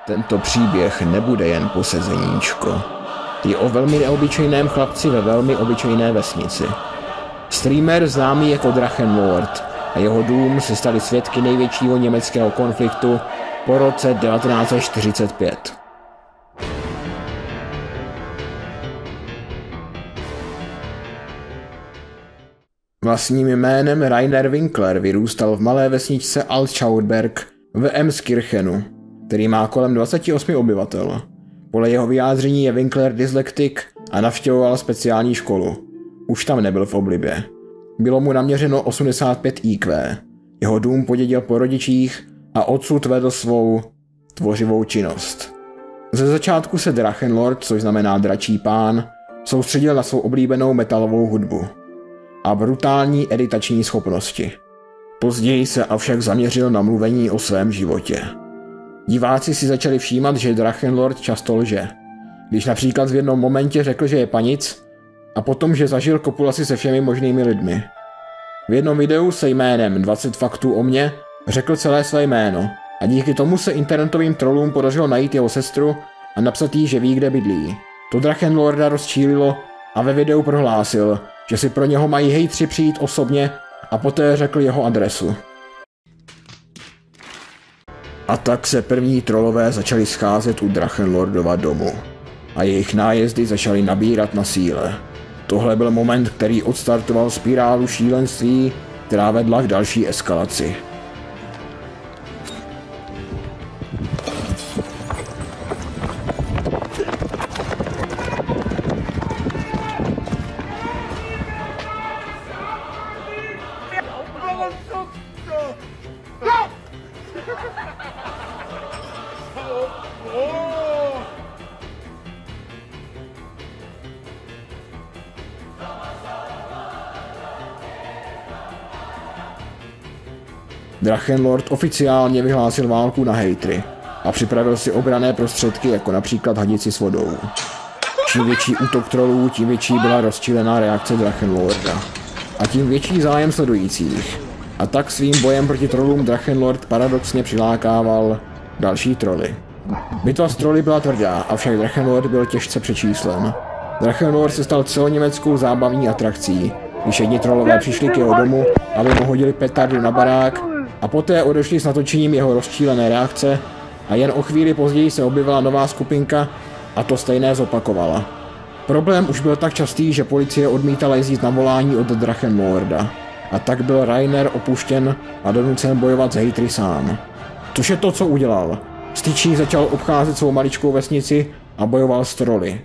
Tento příběh nebude jen posezeníčko. Je o velmi neobyčejném chlapci ve velmi obyčejné vesnici. Streamer známý jako Drachenlord a jeho dům se stali svědky největšího německého konfliktu po roce 1945. Vlastním jménem Rainer Winkler vyrůstal v malé vesničce Altschauerberg v Emskirchenu, který má kolem 28 obyvatel. Podle jeho vyjádření je Winkler dyslektik a navštěvoval speciální školu. Už tam nebyl v oblibě. Bylo mu naměřeno 85 IQ. Jeho dům podědil po rodičích a odsud vedl svou tvořivou činnost. Ze začátku se Drachenlord, což znamená dračí pán, soustředil na svou oblíbenou metalovou hudbu a brutální editační schopnosti. Později se avšak zaměřil na mluvení o svém životě. Diváci si začali všímat, že Drachenlord často lže. Když například v jednom momentě řekl, že je panic, a potom, že zažil kopulaci se všemi možnými lidmi. V jednom videu se jménem 20 faktů o mně řekl celé své jméno a díky tomu se internetovým trollům podařilo najít jeho sestru a napsat jí, že ví, kde bydlí. To Drachenlorda rozčílilo a ve videu prohlásil, že si pro něho mají hejtři přijít osobně a poté řekl jeho adresu. A tak se první trollové začali scházet u Drachenlordova domu a jejich nájezdy začaly nabírat na síle. Tohle byl moment, který odstartoval spirálu šílenství, která vedla k další eskalaci. Drachenlord oficiálně vyhlásil válku na hejtry a připravil si obranné prostředky, jako například hadici s vodou. Čím větší útok trolů, tím větší byla rozčilená reakce Drachenlorda a tím větší zájem sledujících. A tak svým bojem proti trolům Drachenlord paradoxně přilákával další troly. Bitva s troly byla tvrdá, avšak Drachenlord byl těžce přečíslen. Drachenlord se stal celoněmeckou zábavní atrakcí, když jedni trolové přišli k jeho domu, aby mu hodili petardy na barák, a poté odešli s natočením jeho rozčílené reakce a jen o chvíli později se objevila nová skupinka a to stejné zopakovala. Problém už byl tak častý, že policie odmítala jezdit na volání od Drachenlorda a tak byl Rainer opuštěn a donucen bojovat s hejtry sám. Což je to, co udělal. Styčný začal obcházet svou maličkou vesnici a bojoval s troly.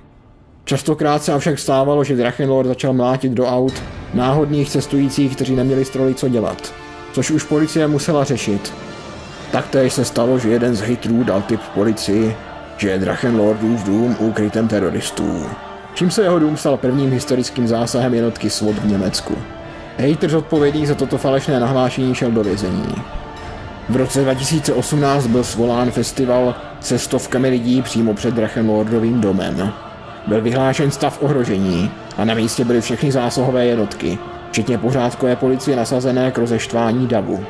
Častokrát se avšak stávalo, že Drachenlord začal mlátit do aut náhodných cestujících, kteří neměli s troly co dělat, což už policie musela řešit. Taktéž se stalo, že jeden z hejtrů dal tip policii, že je Drachenlordův dům ukrytem teroristů, čím se jeho dům stal prvním historickým zásahem jednotky SWAT v Německu. Hejtr zodpovědný za toto falešné nahlášení šel do vězení. V roce 2018 byl svolán festival se stovkami lidí přímo před Drachenlordovým domem. Byl vyhlášen stav ohrožení a na místě byly všechny zásahové jednotky, včetně pořádkové policie nasazené k rozeštvání davu.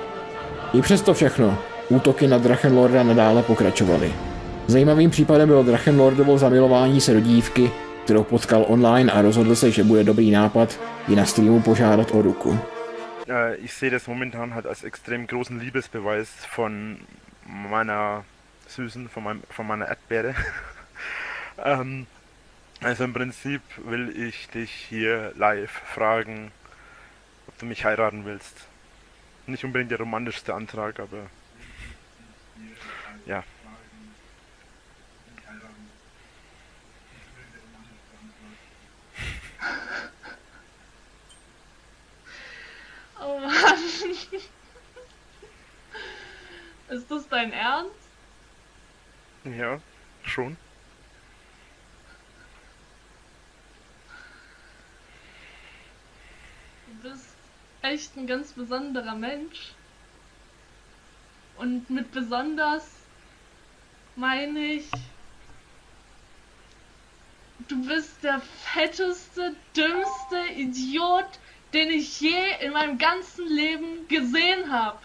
I přesto všechno, útoky na Drachenlorda nadále pokračovaly. Zajímavým případem bylo Drachenlordovo zamilování se do dívky, kterou potkal online a rozhodl se, že bude dobrý nápad ji na streamu požádat o ruku. Ich sehe das momentan halt als extrem großen Liebesbeweis von meiner Süßen, von meiner Erdbeere. Also im Prinzip will ich dich hier live fragen, ob du mich heiraten willst. Nicht unbedingt der romantischste Antrag, aber ja. Oh Mann. Ist das dein Ernst? Ja, schon. Du bist echt ein ganz besonderer Mensch. Und mit besonders meine ich, du bist der fetteste, dümmste Idiot, den ich je in meinem ganzen Leben gesehen habe.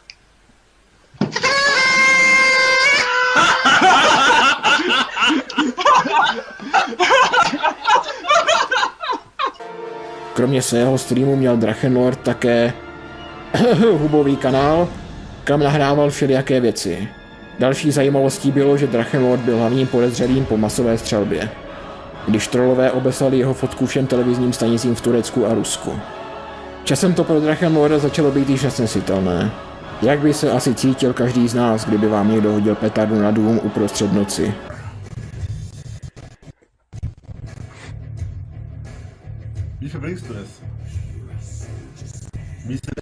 Kromě svého streamu měl Drachenlord také hubový kanál, kam nahrával všelijaké věci. Další zajímavostí bylo, že Drachenlord byl hlavním podezřelým po masové střelbě, když trollové obeslali jeho fotku všem televizním stanicím v Turecku a Rusku. Časem to pro Drachenlorda začalo být již nesnesitelné. Jak by se asi cítil každý z nás, kdyby vám někdo hodil petardu na dům uprostřed noci? Wie verbringst du es? Wie ist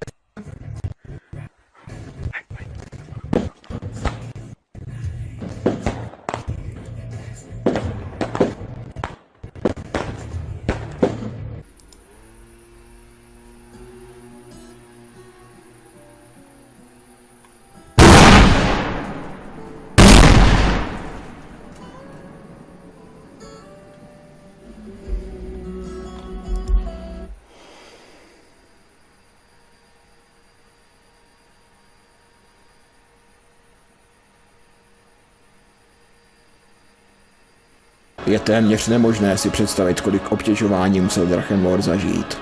Je téměř nemožné si představit, kolik obtěžování musel Drachenlord zažít.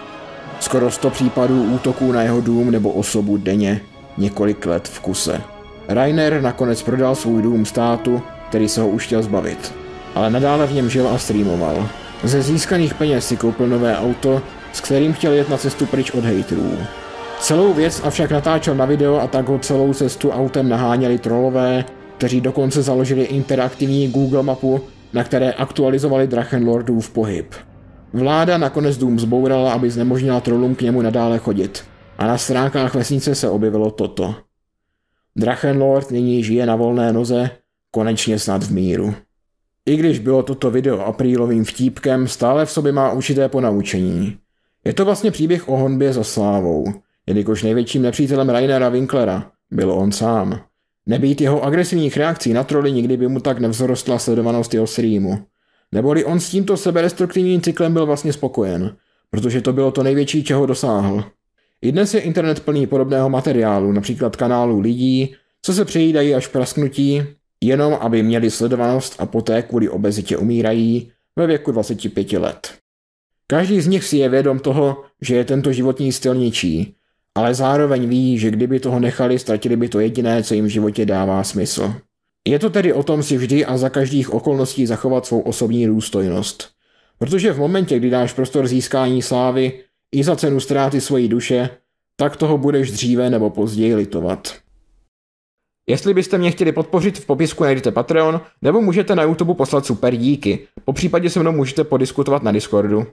Skoro 100 případů útoků na jeho dům nebo osobu denně, několik let v kuse. Rainer nakonec prodal svůj dům státu, který se ho už chtěl zbavit, ale nadále v něm žil a streamoval. Ze získaných peněz si koupil nové auto, s kterým chtěl jet na cestu pryč od hejterů. Celou věc avšak natáčel na video a tak ho celou cestu autem naháněli trollové, kteří dokonce založili interaktivní Google mapu, na které aktualizovali Drachenlordův pohyb. Vláda nakonec dům zbourala, aby znemožnila trollům k němu nadále chodit. A na stránkách vesnice se objevilo toto. Drachenlord nyní žije na volné noze, konečně snad v míru. I když bylo toto video aprílovým vtípkem, stále v sobě má určité ponaučení. Je to vlastně příběh o honbě za slávou, jelikož největším nepřítelem Rainera Winklera byl on sám. Nebýt jeho agresivních reakcí na troly, nikdy by mu tak nevzrostla sledovanost jeho streamu. Neboli on s tímto sebedestruktivním cyklem byl vlastně spokojen, protože to bylo to největší, čeho dosáhl. I dnes je internet plný podobného materiálu, například kanálů lidí, co se přejídají až prasknutí, jenom aby měli sledovanost a poté kvůli obezitě umírají ve věku 25 let. Každý z nich si je vědom toho, že je tento životní styl ničí, ale zároveň ví, že kdyby toho nechali, ztratili by to jediné, co jim v životě dává smysl. Je to tedy o tom si vždy a za každých okolností zachovat svou osobní důstojnost. Protože v momentě, kdy dáš prostor získání slávy i za cenu ztráty svojí duše, tak toho budeš dříve nebo později litovat. Jestli byste mě chtěli podpořit, v popisku najdete Patreon, nebo můžete na YouTube poslat super díky. Popřípadě se mnou můžete podiskutovat na Discordu.